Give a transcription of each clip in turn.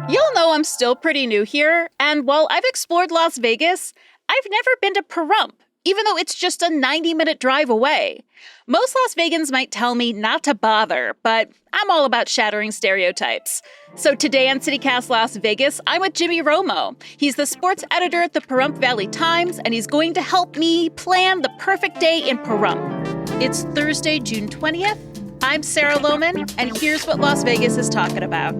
You'll know I'm still pretty new here, and while I've explored Las Vegas, I've never been to Pahrump, even though it's just a 90-minute drive away. Most Las Vegans might tell me not to bother, but I'm all about shattering stereotypes. So today on CityCast Las Vegas, I'm with Jimmy Romo. He's the sports editor at the Pahrump Valley Times, and he's going to help me plan the perfect day in Pahrump. It's Thursday, June 20th. I'm Sarah Lohman, and here's what Las Vegas is talking about.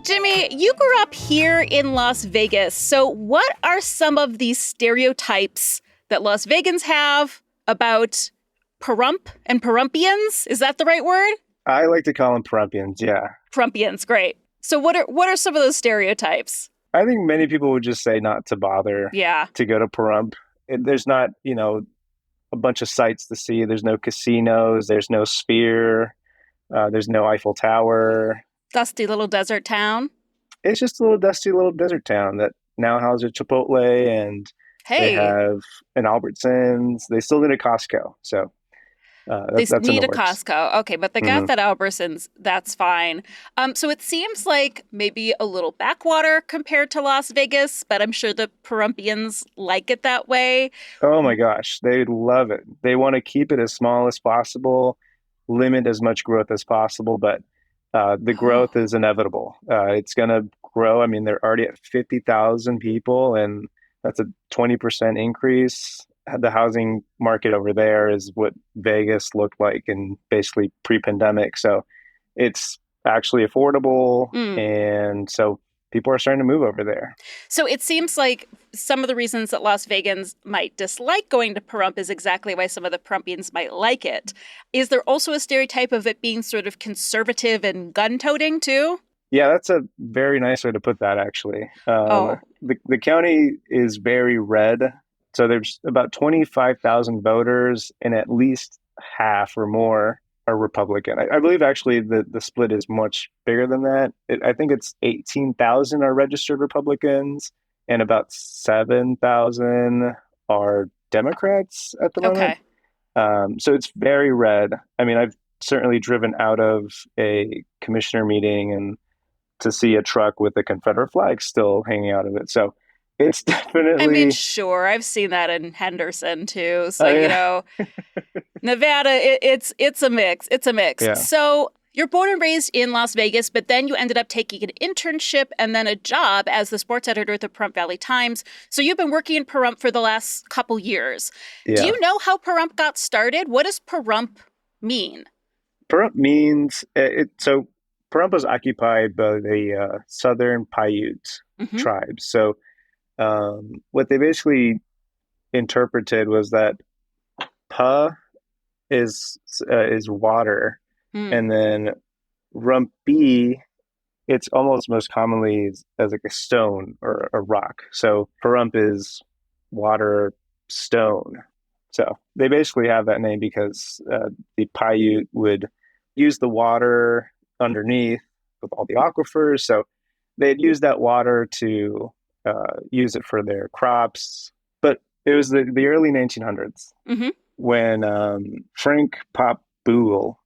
Jimmy, you grew up here in Las Vegas. So what are some of these stereotypes that Las Vegans have about Pahrump and Pahrumpians? Is that the right word? I like to call them Pahrumpians, yeah. Pahrumpians, great. So what are some of those stereotypes? I think many people would just say not to bother to go to Pahrump. There's not, a bunch of sights to see. There's no casinos. There's no Sphere. There's no Eiffel Tower. Dusty little desert town. It's just a little dusty little desert town that now houses Chipotle, and they have an Albertsons. They still need a Costco. So they need a Costco. Okay, but they got that Albertsons. That's fine. So it seems like maybe a little backwater compared to Las Vegas, but I'm sure the Pahrumpians like it that way. Oh my gosh, they love it. They want to keep it as small as possible, limit as much growth as possible, but the growth is inevitable. It's going to grow. I mean, they're already at 50,000 people, and that's a 20% increase. The housing market over there is what Vegas looked like in basically pre-pandemic. So it's actually affordable. And so people are starting to move over there. So it seems like some of the reasons that Las Vegans might dislike going to Pahrump is exactly why some of the Pahrumpians might like it. Is there also a stereotype of it being sort of conservative and gun-toting too? Yeah, that's a very nice way to put that, actually. The county is very red. So there's about 25,000 voters, and at least half or more are Republican. I believe actually the split is much bigger than that. I think it's 18,000 are registered Republicans, and about 7,000 are Democrats at the moment. Okay. So it's very red. I mean, I've certainly driven out of a commissioner meeting and to see a truck with a Confederate flag still hanging out of it. So it's definitely... I mean, sure. I've seen that in Henderson, too. So, Nevada, it's a mix. It's a mix. Yeah. So you're born and raised in Las Vegas, but then you ended up taking an internship and then a job as the sports editor at the Pahrump Valley Times. So you've been working in Pahrump for the last couple years. Yeah. Do you know how Pahrump got started? What does Pahrump mean? Pahrump means... So Pahrump was occupied by the Southern Paiute tribes. So what they basically interpreted was that pa is water, and then rumpi, it's almost most commonly as like a stone or a rock. So Pahrump is water stone. So they basically have that name because the Paiute would use the water underneath with all the aquifers. So they'd use that water to use it for their crops. But it was the early 1900s when Frank Pop Buell,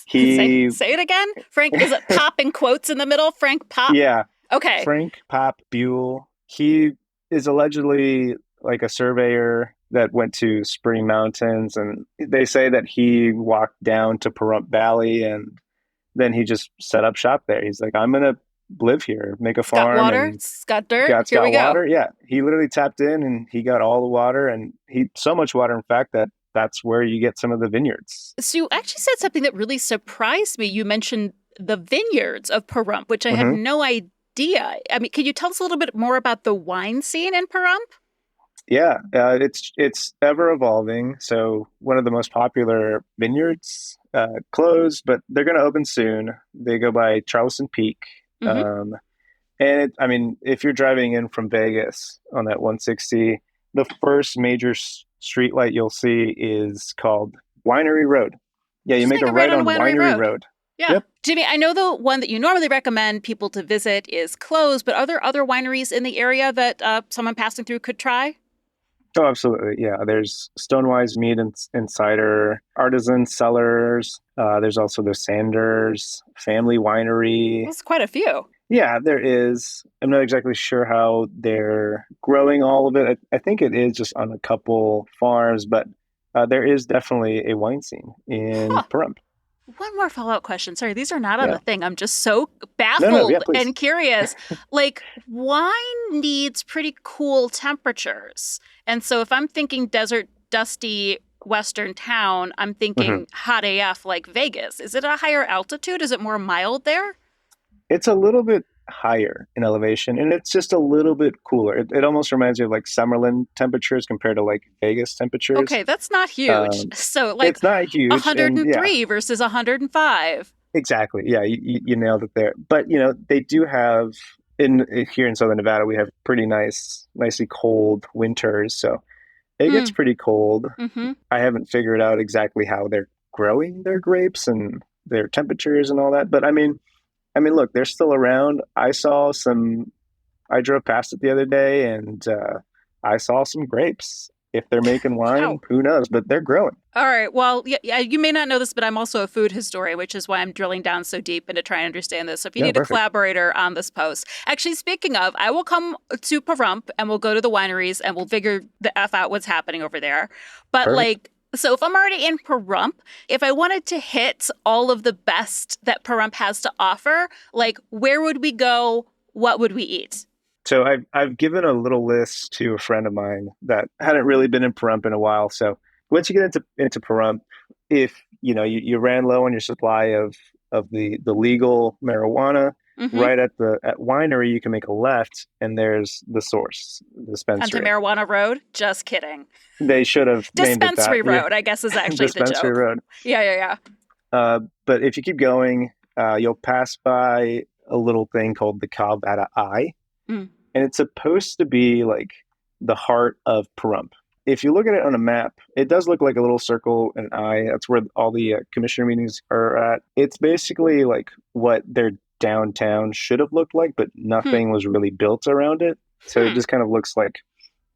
Say it again? Frank, is it Pop in quotes in the middle? Frank Pop? Yeah. Okay. Frank Pop Buell. He is allegedly like a surveyor that went to Spring Mountains, and they say that he walked down to Pahrump Valley and then he just set up shop there. He's like, I'm going to live here, make a farm. Got water, it's got dirt. Here we got water. Go. Yeah, he literally tapped in and he got all the water, and so much water, in fact, that's where you get some of the vineyards. So you actually said something that really surprised me. You mentioned the vineyards of Pahrump, which I had no idea. I mean, can you tell us a little bit more about the wine scene in Pahrump? Yeah, it's ever evolving. So one of the most popular vineyards closed, but they're going to open soon. They go by Charleston Peak. And if you're driving in from Vegas on that 160, the first major street light you'll see is called Winery Road. Yeah, you make a right on Winery Road. Yeah. Yep. Jimmy, I know the one that you normally recommend people to visit is closed, but are there other wineries in the area that someone passing through could try? Oh, absolutely. Yeah. There's Stonewise Mead and Cider, Artisan Cellars. There's also the Sanders Family Winery. That's quite a few. Yeah, there is. I'm not exactly sure how they're growing all of it. I think it is just on a couple farms, but there is definitely a wine scene in Huh. Pahrump. One more follow-up question. Sorry, these are not on Yeah. the thing. I'm just so No, no, yeah, baffled please. and curious. Like, wine needs pretty cool temperatures. And so if I'm thinking desert, dusty Western town, I'm hmm thinking hot AF like Vegas. Is it a higher altitude? Is it more mild there? It's a little bit higher in elevation and it's just a little bit cooler. It almost reminds me of like Summerlin temperatures compared to like Vegas temperatures. Okay, that's not huge. Um, So like it's not huge. And yeah, 103 versus 105. exactly. Yeah, you nailed it there. But you know, they do have in here in Southern Nevada, we have pretty nicely cold winters. So it Hmm. gets pretty cold. Mm-hmm. I haven't figured out exactly how they're growing their grapes and their temperatures and all that. But look, they're still around. I drove past it the other day and I saw some grapes. If they're making wine, Wow. who knows? But they're growing. All right. Well, yeah, you may not know this, but I'm also a food historian, which is why I'm drilling down so deep into trying to understand this. So if you Yeah, need a perfect. collaborator on this post, actually, speaking of, I will come to Pahrump and we'll go to the wineries and we'll figure the F out what's happening over there. But Perfect. like, so if I'm already in Pahrump, if I wanted to hit all of the best that Pahrump has to offer, like, where would we go? What would we eat? So I've given a little list to a friend of mine that hadn't really been in Pahrump in a while. So once you get into Pahrump, if you know you ran low on your supply of the legal marijuana, Mm-hmm. right at winery you can make a left and there's the source, the Onto dispensary. Marijuana Road? Just kidding. They should have named it that. Dispensary Yeah, Road, I guess, is actually the dispensary joke. road. Yeah, yeah, But if you keep going, you'll pass by a little thing called the Calvada Eye, yeah. and it's supposed to be like the heart of Pahrump. If you look at it on a map, it does look like a little circle, an eye. That's where all the commissioner meetings are at. It's basically like what their downtown should have looked like, but Hmm. nothing was really built around it. So it Hmm. just kind of looks like,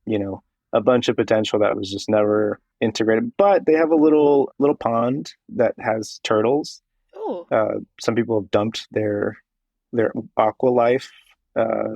you know, a bunch of potential that was just never integrated. But they have a little pond that has turtles. Oh, Some people have dumped their aqua life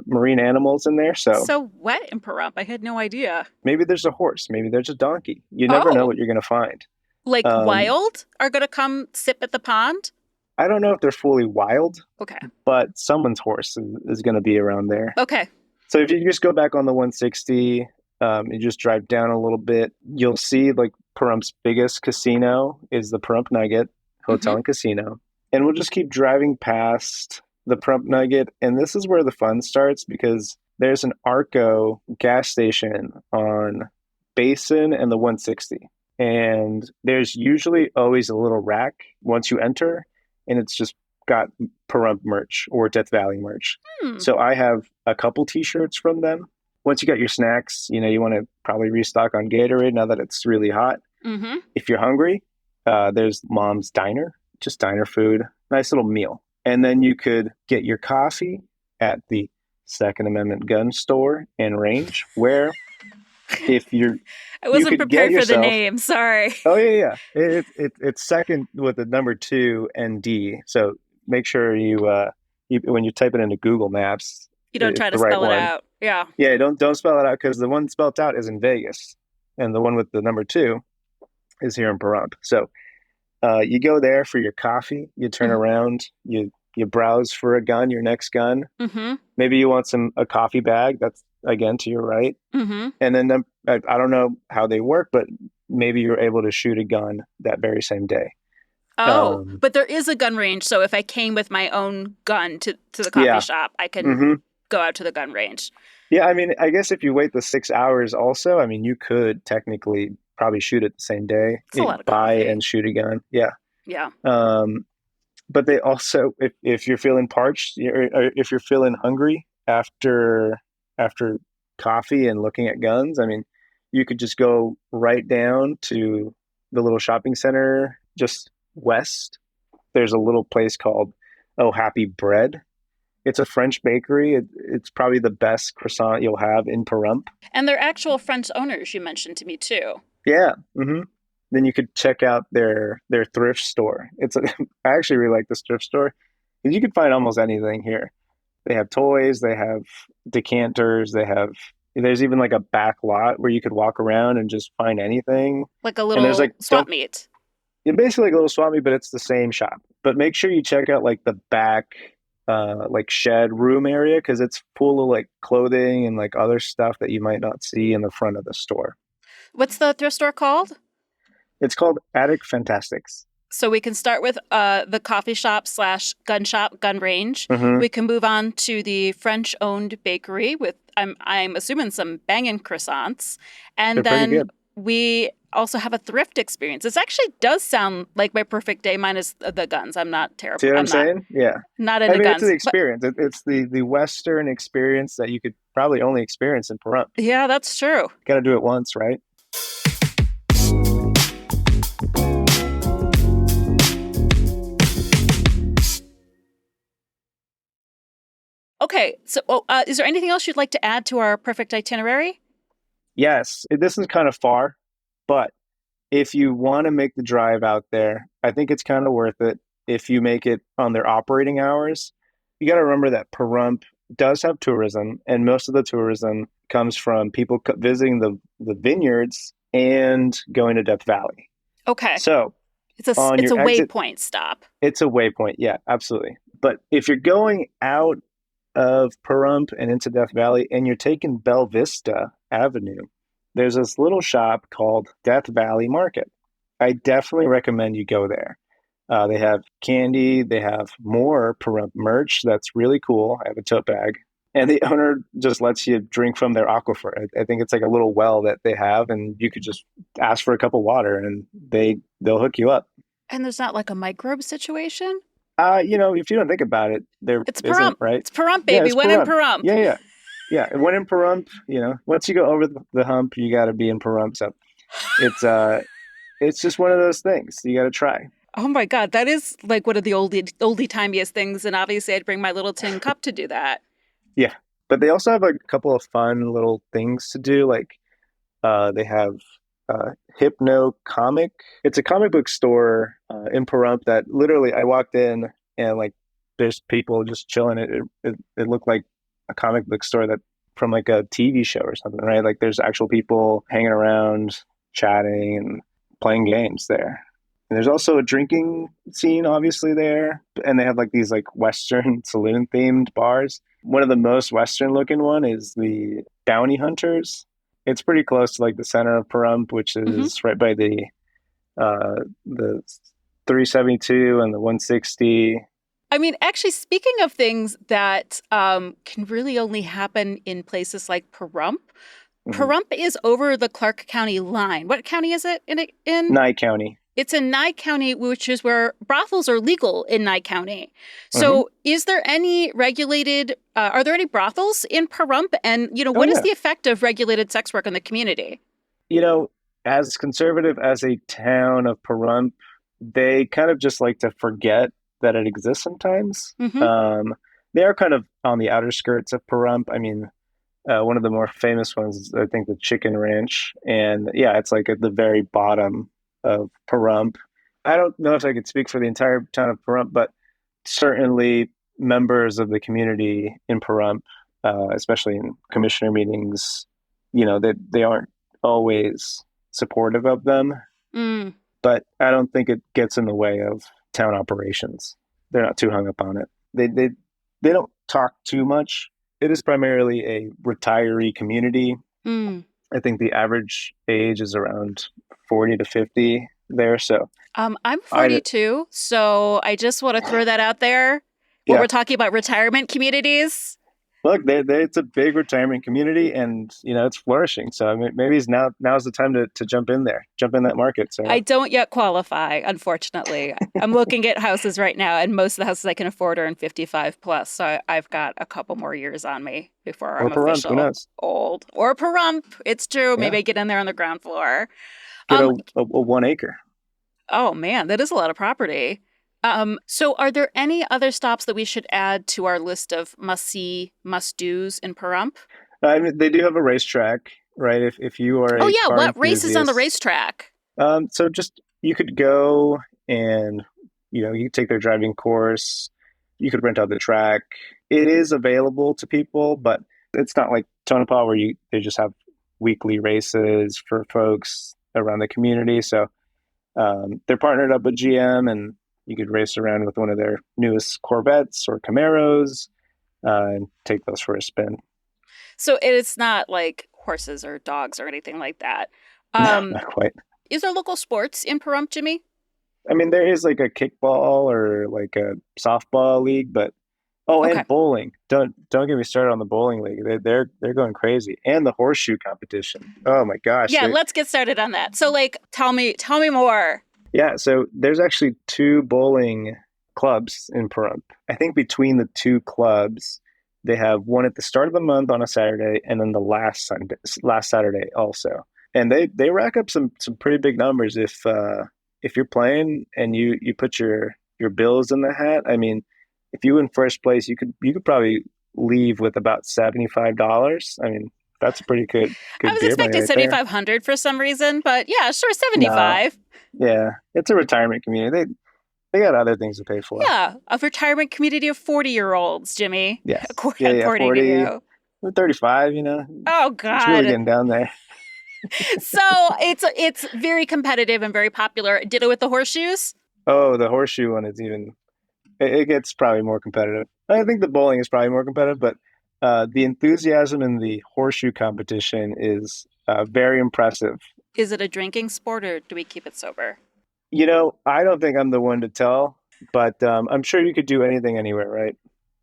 marine animals in there. So so wet in Pahrump. I had no idea. maybe there's a horse, maybe there's a donkey. You never know Oh, what you're going to find. like Um, wild are going to come sip at the pond? I don't know if they're fully wild, Okay. but someone's horse is going to be around there. Okay. So if you just go back on the 160, you just drive down a little bit, you'll see like Parump's biggest casino is the Pahrump Nugget Mm-hmm. Hotel and Casino. And we'll just keep driving past the Pahrump Nugget. And this is where the fun starts because there's an Arco gas station on Basin and the 160. And there's usually always a little rack once you enter, and it's just got Pahrump merch or Death Valley merch. Hmm. So I have a couple t-shirts from them. Once you got your snacks, you know, you want to probably restock on Gatorade now that it's really hot. Mm-hmm. If you're hungry, there's Mom's Diner, just diner food, nice little meal. And then you could get your coffee at the Second Amendment gun store and range, where if you're I you wasn't could get prepared for the yourself. name. Sorry. Oh yeah, yeah. It's second with the number two and D. So make sure you when you type it into Google Maps, You don't it's try to the right spell it one. out. Yeah. Yeah, don't spell it out because the one spelled out is in Vegas, and the one with the number two is here in Pahrump. So you go there for your coffee. You turn around. You browse for a gun, your next gun. Mm-hmm. Maybe you want a coffee bag. That's again to your right. Mm-hmm. And then I don't know how they work, but maybe you're able to shoot a gun that very same day. Oh, Um, but there is a gun range. So if I came with my own gun to the coffee yeah. shop, I can hmm go out to the gun range. Yeah. I mean, I guess if you wait the 6 hours also, I mean, you could technically probably shoot it the same day, It's a lot of buy coffee. and shoot a gun. Yeah. Yeah. But they also, if you're feeling parched or if you're feeling hungry after coffee and looking at guns, I mean, you could just go right down to the little shopping center just west there's a little place called Oh Happy Bread. It's a French bakery. It's probably the best croissant you'll have in Pahrump. And they're actual French owners, you mentioned to me too. Yeah. Then you could check out their thrift store. I actually really like this thrift store because you can find almost anything here. They have toys, they have decanters, there's even like a back lot where you could walk around and just find anything. Like a And there's little like swap don't meet. It's basically like a little swap meet, but it's the same shop. But make sure you check out like the back like shed room area because it's full of like clothing and like other stuff that you might not see in the front of the store. What's the thrift store called? It's called Attic Fantastics. So we can start with the coffee shop/gun shop, gun range. Mm-hmm. We can move on to the French-owned bakery with I'm assuming some banging croissants, and They're pretty then good. we also have a thrift experience. This actually does sound like my perfect day, minus the guns. I'm not terrible. See what I'm I'm not saying? Yeah. not I into mean, it's the guns, but experience. It's the Western experience that you could probably only experience in Pahrump. yeah, that's true. Got to do it once, right? Okay, so is there anything else you'd like to add to our perfect itinerary? Yes. This is kind of far, but if you want to make the drive out there, I think it's kind of worth it if you make it on their operating hours. You got to remember that Pahrump does have tourism, and most of the tourism comes from people visiting the vineyards and going to Death Valley. Okay, So on it's your a exit, waypoint stop. it's a waypoint. Yeah, absolutely. But if you're going out of Pahrump and into Death Valley and you're taking Bella Vista Avenue, there's this little shop called Death Valley Market. I definitely recommend you go there. They have candy, they have more Pahrump merch that's really cool. I have a tote bag. And the owner just lets you drink from their aquifer. I think it's like a little well that they have, and you could just ask for a cup of water and they'll hook you up. And there's not like a microbe situation? If you don't think about it, there It's isn't, Pahrump. right? It's Pahrump, Yeah, baby. it's When in Pahrump. Pahrump. Yeah, yeah. Yeah. And when in Pahrump, once you go over the hump, you got to be in Pahrump. So it's it's just one of those things you got to try. Oh my God, that is like one of the oldie timeiest things. And obviously, I'd bring my little tin cup to do that. Yeah. But they also have like a couple of fun little things to do. Like they have Hypno Comic. It's a comic book store in Pahrump that literally I walked in and like there's people just chilling. It looked like a comic book store that from like a TV show or something, right? Like there's actual people hanging around, chatting and playing games there. And there's also a drinking scene, obviously, there. And they have like these like Western saloon themed bars. One of the most Western looking one is the Bounty Hunters. It's pretty close to like the center of Pahrump, which Hmm. is right by the 372 and the 160. I mean, actually, speaking of things that can really only happen in places like Pahrump, Mm-hmm. Pahrump is over the Clark County line. What county is it in? Nye County. It's in Nye County, which is where brothels are legal in Nye County. Mm-hmm. So, is there any regulated? Are there any brothels in Pahrump? And Oh what is yeah. the effect of regulated sex work on the community? You know, as conservative as a town of Pahrump, they kind of just like to forget that it exists sometimes. Hmm. They are kind of on the outer skirts of Pahrump. I mean, one of the more famous ones is, I think, the Chicken Ranch. And yeah, it's like at the very bottom of Pahrump. I don't know if I could speak for the entire town of Pahrump, but certainly members of the community in Pahrump, especially in commissioner meetings, they aren't always supportive of them. Mm. But I don't think it gets in the way of town operations. They're not too hung up on it. They don't talk too much. It is primarily a retiree community. Mm. I think the average age is around 40 to 50 there. So I'm I 42, so I just want to throw that out there. When yeah, we're talking about retirement communities, look, it's a big retirement community, and it's flourishing. So I mean, maybe now's the time to jump in there, jump in that market, I Sarah. don't yet qualify, unfortunately. I'm looking at houses right now, and most of the houses I can afford are in 55 plus. So I've got a couple more years on me before Or I'm Pahrump, who official knows? old. Or Pahrump. It's true. Yeah, Maybe I get in there on the ground floor. get Um, a 1 acre. oh man, that is a lot of property. So are there any other stops that we should add to our list of must-see, must-dos in Pahrump? I mean, they do have a racetrack, right? If you are Oh a yeah, car what race is on the enthusiast, racetrack? so just you could go and you take their driving course. You could rent out the track. It is available to people, but it's not like Tonopah where they just have weekly races for folks around the community. So they're partnered up with GM, and you could race around with one of their newest Corvettes or Camaros and take those for a spin. So it's not like horses or dogs or anything like that. No, Um, not quite. is there local sports in Pahrump, Jimmy? I mean, there is like a kickball or like a softball league, but Okay. and bowling. Don't get me started on the bowling league. They're going crazy, and the horseshoe competition. Oh my gosh! Yeah, let's get started on that. So like tell me more. Yeah, so there's actually two bowling clubs in Pahrump. I think between the two clubs, they have one at the start of the month on a Saturday, and then the last Saturday also. And they rack up some pretty big numbers if you're playing and you put your bills in the hat. I mean, if you win first place, you could probably leave with about $75. I mean, that's a pretty I good was beer money expecting right there. 7,500 for some reason, but yeah, sure, No, 75. yeah, it's a retirement community. They got other things to pay for. Yeah, a retirement community of 40-year-olds, Jimmy, Yes. Yeah, according to 40, you. 35, Oh it's really God. getting down there. So it's very competitive and very popular. Ditto with the horseshoes. Oh, the horseshoe one is it gets probably more competitive. I think the bowling is probably more competitive, but the enthusiasm in the horseshoe competition is very impressive. Is it a drinking sport or do we keep it sober? I don't think I'm the one to tell, but I'm sure you could do anything anywhere, right?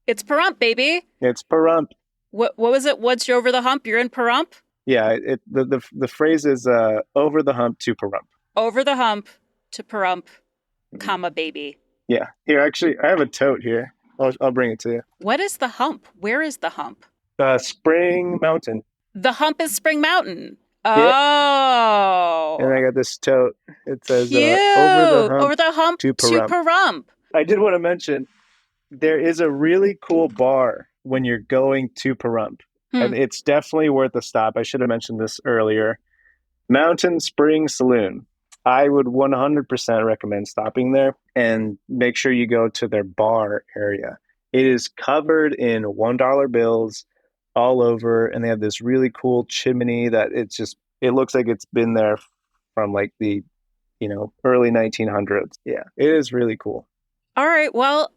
It's Pahrump, baby. It's Pahrump. What was it? Once you're over the hump, you're in Pahrump? Yeah, the phrase is over the hump to Pahrump. Over the hump to Pahrump, comma, baby. Yeah. Here, actually, I have a tote here. I'll bring it to you. What is the hump? Where is the hump? Spring Mountain. The hump is Spring Mountain. Yeah. Oh. And I got this tote. It says Cute. over the hump to to Pahrump. Pahrump. I did want to mention there is a really cool bar when you're going to Pahrump. And it's definitely worth a stop. I should have mentioned this earlier. Mountain Spring Saloon. I would 100% recommend stopping there and make sure you go to their bar area. It is covered in $1 bills all over, and they have this really cool chimney that it looks like it's been there from like the early 1900s. Yeah, it is really cool. All right. Well,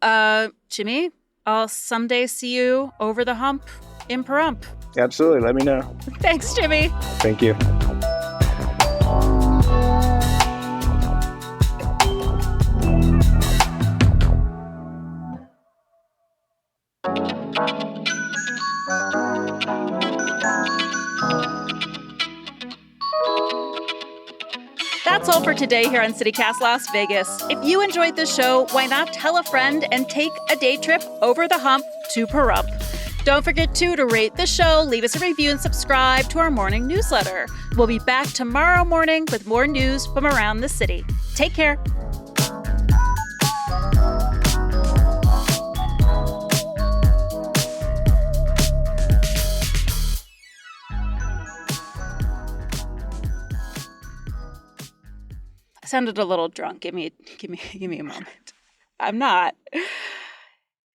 Jimmy, I'll someday see you over the hump in Pahrump. Absolutely. Let me know. Thanks, Jimmy. Thank you. That's all for today here on CityCast Las Vegas. If you enjoyed this show, why not tell a friend and take a day trip over the hump to Pahrump? Don't forget to rate the show, leave us a review, and subscribe to our morning newsletter. We'll be back tomorrow morning with more news from around the city. Take care. I sounded a little drunk. Give me a moment. I'm not.